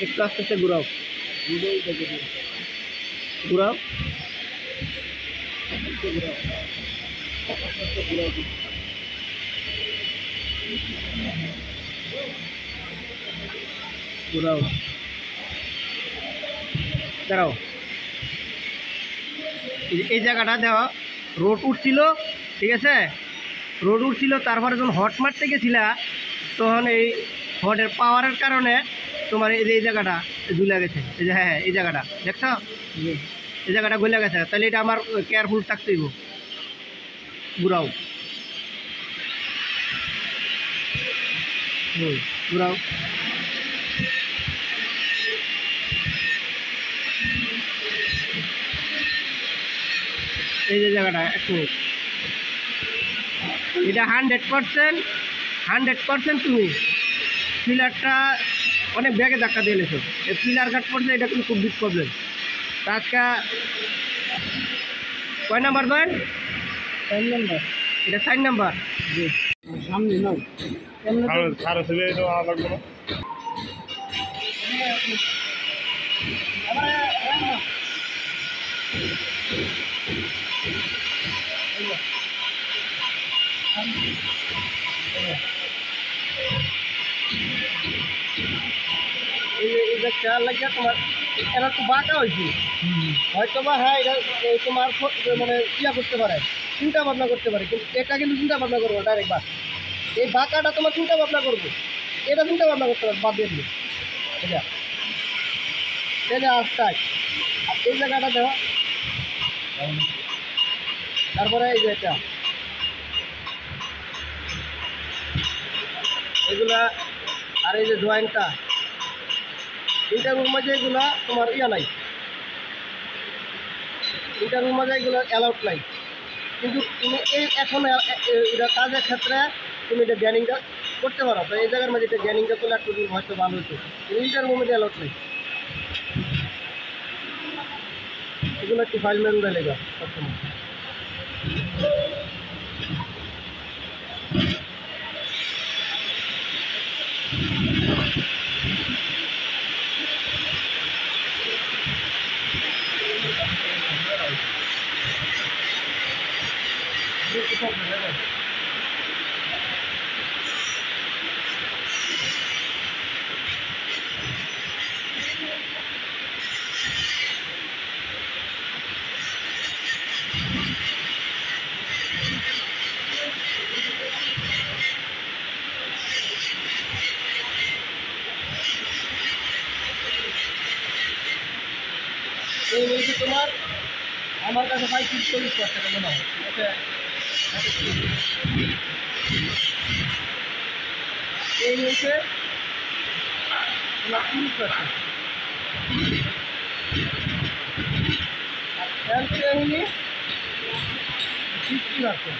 একটু আস্তে আস্তে ঘুরাও, ঘুরাও, ঘুরাও, দাঁড়াও। এই জায়গাটা দেওয়া রোড উঠছিল, ঠিক আছে, রোড উঠছিল, তারপরে যখন হট মারতে গেছিলা তখন এই হটের পাওয়ারের কারণে তোমার এই যে এই জায়গাটা ঝুলে গেছে। এই যে হ্যাঁ, এই জায়গাটা দেখছো, এই জায়গাটা গলে গেছে। তাহলে এটা আমার কেয়ারফুল থাকতে হইব। ঘুরাও, ঘুরাও, এই যে জায়গাটা একটু, এটা 100% তুমি পিলারটা অনেক ব্যাগে ধাক্কা দিয়ে এলেছো। এই পিলার ঘাট পড়ছে, এটা কিন্তু খুব বিগ প্রবলেম। আজকে কয় নাম্বার পয়েন্ট? 4 নাম্বার। এটা 4 নাম্বার। জি, সামনে নাও। খারাপ হবে এটা লাগবে না। এটা খেয়াল লাগিয়ে তোমার এটা তো বাঁকা হয়েছে, হয়তো বা হ্যাঁ এটা তোমার মানে ইয়া করতে পারে, চিন্তা ভাবনা করতে পারে, কিন্তু এটা কিন্তু চিন্তা ভাবনা করবো ডাইরেক্ট বাদ। এই বাঁকাটা তোমার চিন্তা ভাবনা করবো, এটা চিন্তা ভাবনা করতে পারবে বাদ দিয়ে দিবে। এটা এটা আস্তায় আর এই জায়গাটা দেওয়া, তারপরে এই যে এটা এগুলা, আর এই যে জয়েন্টটা, ইন্টারভিউর মাঝে এগুলা তোমার ইয়া নাই, ইন্টারভিউর মাঝে এগুলো অ্যালাউড নাই। কিন্তু তুমি এই এখন এটা কাজের ক্ষেত্রে তুমি এটা জ্ঞানিংটা করতে পারো, তো এই জায়গার মাঝে এটা জ্ঞানিংটা করলে একটু হয়তো ভালো হতো। ইন্টারভিউর মধ্যে অ্যালাউড নেই, এগুলো একটু ফাইল মেরুরা লেগে সবসময়। এই নিয়েছি তোমার আমার কাছে 35-40 টাকা মনে হয়, এই নিয়েছে তোমার 30%, আর এলসি 50%।